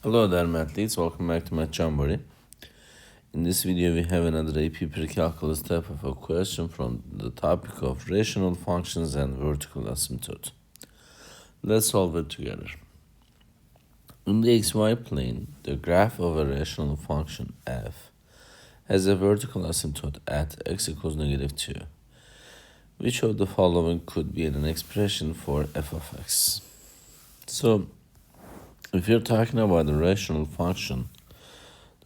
Hello there, mathletes. Welcome back to Math Jamboree. In this video, we have another AP Precalculus type of a question from the topic of rational functions and vertical asymptote. Let's solve it together. In the xy plane, the graph of a rational function f has a vertical asymptote at x equals -2. Which of the following could be an expression for f of x? So, if you're talking about a rational function,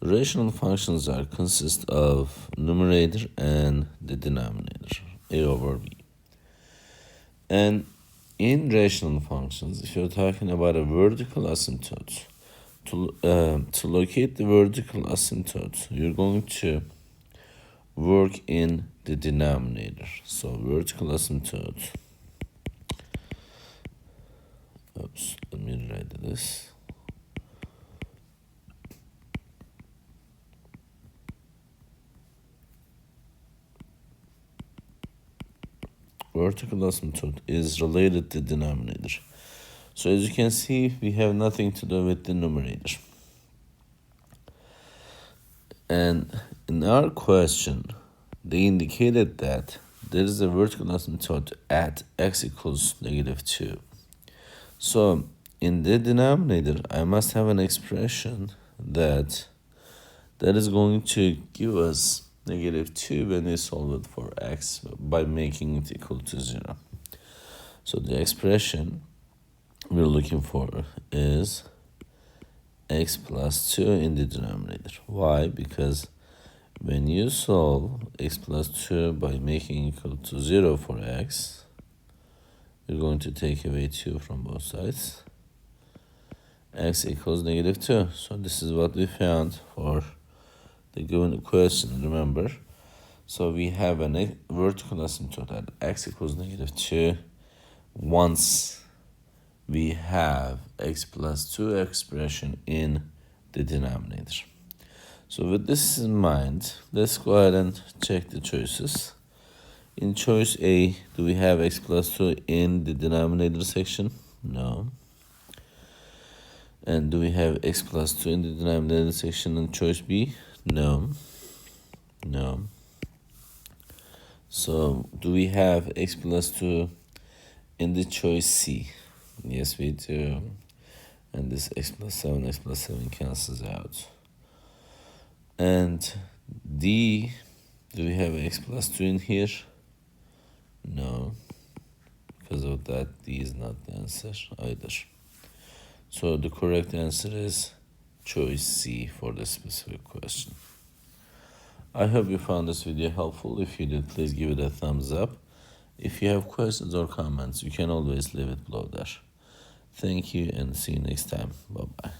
the rational functions consist of numerator and the denominator, a over b. And in rational functions, if you're talking about a vertical asymptote, to locate the vertical asymptote, you're going to work in the denominator. So vertical asymptote. Oops, let me write this. Vertical asymptote is related to the denominator. So as you can see, we have nothing to do with the numerator. And in our question, they indicated that there is a vertical asymptote at x equals -2. So in the denominator, I must have an expression that is going to give us -2 when we solve it for x by making it equal to 0. So the expression we're looking for is x plus 2 in the denominator. Why? Because when you solve x plus 2 by making equal to 0 for x, you're going to take away 2 from both sides. X equals -2. So this is what we found for the given question, remember. So we have a vertical asymptote at x equals -2 once we have x plus 2 expression in the denominator. So with this in mind, let's go ahead and check the choices. In choice A, do we have x plus 2 in the denominator section? No. And do we have x plus 2 in the denominator section in choice B? No. No. So do we have x plus 2 in the choice C? Yes, we do. And this x plus 7 cancels out. And D, do we have x plus 2 in here? No. Because of that, D is not the answer either. So the correct answer is choice C for the specific question. I hope you found this video helpful. If you did, please give it a thumbs up. If you have questions or comments, you can always leave it below there. Thank you and see you next time. Bye-bye.